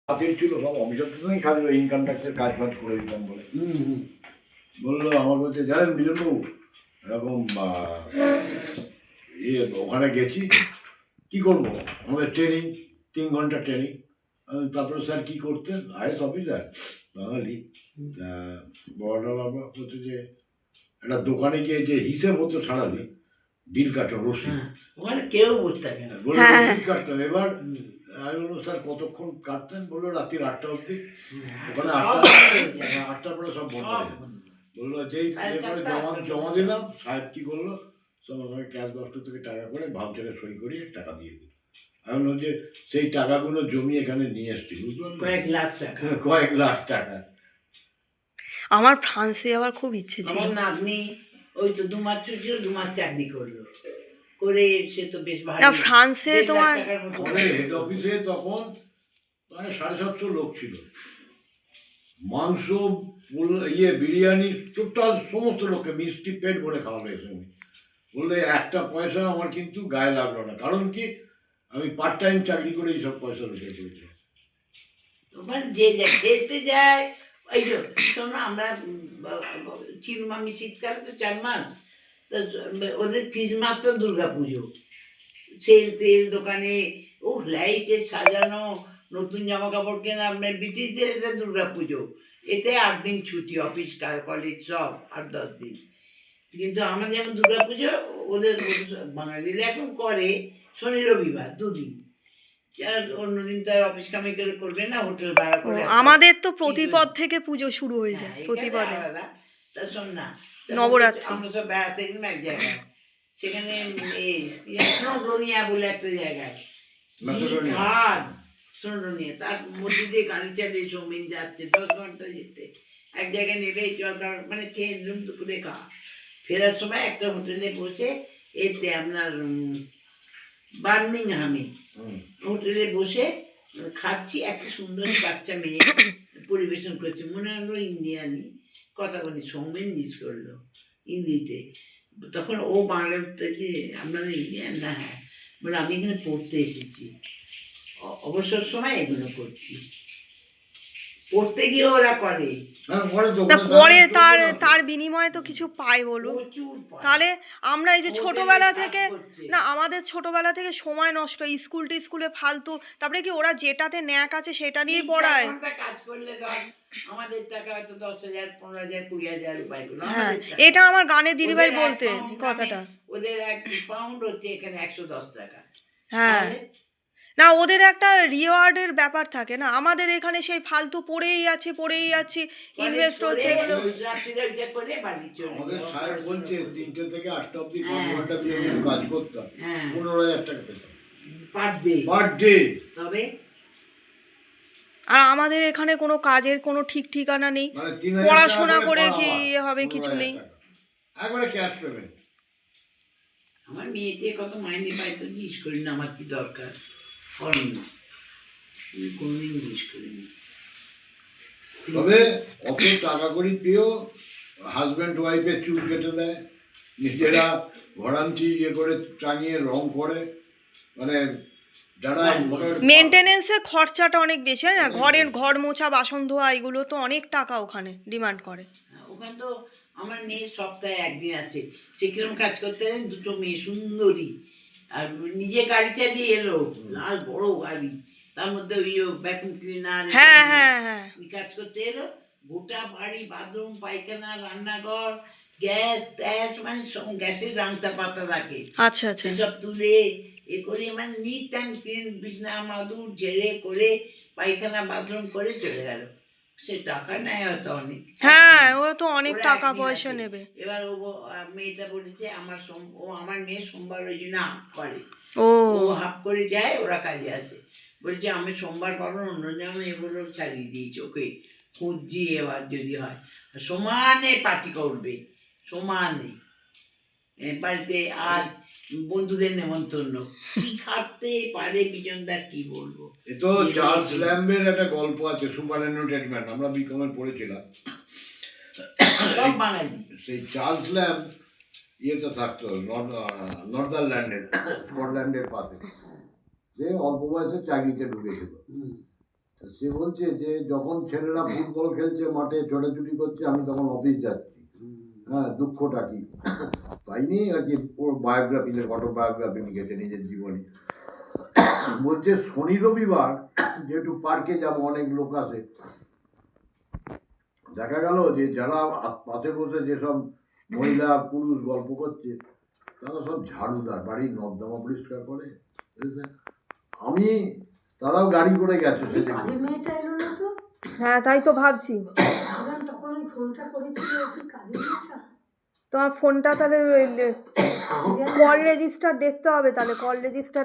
হাতের ছিল সব অফিসার তো খালি ইনকাম ট্যাক্সের কাজ ফাজ করে দিতাম বলে বললো আমার বলছে জানেন বিজনবাবু এরকম ওখানে গেছি কী করবো আমাদের ট্রেনিং 3 ঘন্টা ট্রেনিং। তারপরে স্যার কী করতেন আইএস অফিসার বাঙালি বড় বাবা হচ্ছে যে একটা দোকানে গিয়ে যে হিসেব হতো সারাদিন বিল কাটো রসিদ ওখানে কেউ বুঝতে পারে না বললো রসিদ কাটতাম। এবার আমি বললো স্যার কতক্ষণ কাটতেন বললো রাত্রি 8টা অবধি ওখানে 8টার পরে সব বন্ধ হয়ে যায়। বললো যেই পরে জমা দিলাম সাহেব কী করলো সব আমাকে ক্যাশ বক্স থেকে টাকা করে ভাউচারে সই করিয়ে টাকা দিয়ে দিল। এখন হচ্ছে সেই টাকাগুলো জমি এখানে নিয়ে এসছি বুঝতে পারলেন কয়েক লাখ টাকা। আমার ফ্রান্সে যাওয়ার খুব ইচ্ছে ছিল। আমার নাতনি ওই তো 2 মাস ছিল 2 মাস চাকরি করলো করে সে তো বেশ ভালো। না ফ্রান্সে তোমার হেড অফিসে তখন প্রায় 750 লোক ছিল, মাংস বিরিয়ানি টোটাল সমস্ত লোককে মিষ্টি পেট ভরে খাওয়ানো এসে বললে একটা পয়সা আমার কিন্তু গায়ে লাগলো না। কারণ কি আমি পার্ট টাইম চাকরি করে এইসব পয়সা রোজগার করেছি। ওখানে যে খেলতে যায় ওই যে শোনো আমরা চিরমামি শীতকালে তো 4 মাস ওদের 30 মাস তো দুর্গা পুজো সেল তেল দোকানে ও লাইটে সাজানো নতুন জামা কাপড় কেনা আপনার ব্রিটিশদের এটা দুর্গা পুজো এতে 8 দিন ছুটি অফিস কলেজ সব 8-10 দিন। কিন্তু আমার যেমন দুর্গা পুজো ওদের বাঙালিরা এখন করে শনি রবিবার 2 দিন, অন্যদিন তো আর অফিস কামাই করে করবে না হোটেল ভাড়া করে। আমাদের তো প্রতিপদ থেকে পুজো শুরু হয়ে যায় প্রতিপদে তা শোন না নবরাত্রি আমরা সব বেড়াতে গেলাম এক জায়গায় সেখানে স্নোডোনিয়া বলে একটা জায়গায় স্নোডোনিয়া তার মধ্যে দিয়ে গাড়ি চালিয়ে সৌমিন যাচ্ছে 10 ঘন্টা যেতে এক জায়গায় নেবে জলটা মানে খেয়ে রুম দুপুরে খাওয়া ফেরার সময় একটা হোটেলে বসে এতে আপনার বার্মিংহামে হোটেলে বসে খাচ্ছি একটা সুন্দরী বাচ্চা মেয়ে পরিবেশন করছে মনে হলো ইন্ডিয়ানি কথা বলি সৌমেন মিস করলো ইংরেজিতে তখন ও বাংলা বলতেছে আমরা ইন্ডিয়ান না হ্যাঁ বলে আমি এখানে পড়তে এসেছি অবসর সময় এগুলো করছি পড়তে গিয়ে ওরা করে করে তার বিনিময়ে তো কিছু পায় বলুন। তাহলে আমরা এই যে ছোটবেলা থেকে না আমাদের ছোটবেলা থেকে সময় নষ্ট স্কুলে ফালতু তারপরে কি ওরা যেটাতে ন্যাক আছে সেটা নিয়েই পড়ায়। কাজ করলে ধর আমাদের টাকা হয়তো 10,000 15,000 20,000 উপায় করলো। হ্যাঁ এটা আমার গানের দিদিভাই বলতেন কথাটা ওদের 1 পাউন্ড হচ্ছে এখানে 110 টাকা। হ্যাঁ না ওদের একটা রিওয়ার্ডের ব্যাপার থাকে না, আমাদের এখানে সেই ফালতু পড়েই আছে ইনভেস্ট হচ্ছে এগুলো। আমাদের সাহেব বলছে 3টে থেকে 8টা অবধি 5 ঘন্টা কাজ করতাম 15,000 টাকা পেতাম পার ডে। তবে আর আমাদের এখানে কোনো কাজের কোনো ঠিক ঠিকানা নেই, পড়াশোনা করে কি হবে কিছু নেই একবারে ক্যাশ পেমেন্ট। আমার মেয়েতে কত মাইনে পায় তো জিজ্ঞেস করি না আমার কি দরকার কোনদিন জিজ্ঞেস করিনি। তবে অত টাকা করি প্রিয় হাজব্যান্ড ওয়াইফের চুল কেটে দেয় নিজেরা ঘরাঞ্চি করে টাঙিয়ে রং করে মানে যারা মেনটেনেন্সের খরচাটা অনেক বেশি না, ঘর মোছা বাসন ধোয়া এগুলো তো অনেক টাকা ওখানে ডিমান্ড করে। ওখানে তো আমার মেয়ে সপ্তাহে 1 দিন আছে সে কিরকম কাজ করতে জানেন 2টো মেয়ে সুন্দরী আর নিজে গাড়ি চালিয়ে এলো লাল বড় গাড়ি তার মধ্যে ওই ভ্যাকুম ক্লিনার কাজ করতে এলো গোটা বাড়ি বাথরুম পায়খানা রান্নাঘর গ্যাস মানে গ্যাসের রাংতা পাতা রাখে আচ্ছা আচ্ছা সব তুলে এ করে মানে নিট অ্যান্ড ক্লিন বিছনা মাদুর ঝেড়ে করে পায়খানা বাথরুম করে চলে গেল। সে টাকা নেয় হয়তো অনেক, হ্যাঁ ওরা তো অনেক টাকা পয়সা নেবে। এবার ও মেয়েটা বলেছে আমার মেয়ে সোমবার ওই জন্য হাফ করে ও হাফ করে যায় ওরা কাজে আসে বলছে আমি সোমবার পাবো অন্য যেমন এগুলো ছাড়িয়ে দিয়েছি ওকে খুঁজছি এবার যদি হয় সমানে পার্টি করবে সমানে বাড়িতে আজ বন্ধুদের নেমন্তন্ন কি খাটতে পারে বিজনদা কি বলবো। এ তো চার্লস ল্যাম্বের একটা গল্প আছে সুপারঅ্যান্ডমেন্ট আমরা বিকমে পড়েছিলাম সব বাঙালি। সেই চার্লস ল্যাম্ব ইয়েতে থাকতো নর্দারল্যান্ডের স্কটল্যান্ডের পাশে যে অল্প বয়সে চাকরিতে ঢুকেছিল সে বলছে যে যখন ছেলেরা ফুটবল খেলছে মাঠে ছোটাছুটি করছে আমি তখন অফিস যাচ্ছি। হ্যাঁ, দুঃখটা কি তাই নিয়ে আর কি ওর বায়োগ্রাফি অটোবায়োগ্রাফি লিখেছে নিজের জীবনে। বলছে শনি রবিবার যেহেতু পার্কে যাব অনেক লোক আসে, দেখা গেল যে যারা পাশে বসে যেসব মহিলা পুরুষ গল্প করছে তারা সব ঝাড়ুদার, বাড়ির নর্দমা পরিষ্কার করে, বুঝেছেন? আমি তারাও গাড়ি করে গেছে সেদিন। কাজের মেয়েটা এলো না তো? হ্যাঁ তাই তো ভাবছি। ভাবলাম তখন ওই ফোনটা করেছিল, ও কি কাজের মেয়েটা? তোমার ফোনটা তাহলে কল রেজিস্টার দেখতে হবে, তাহলে কল রেজিস্টার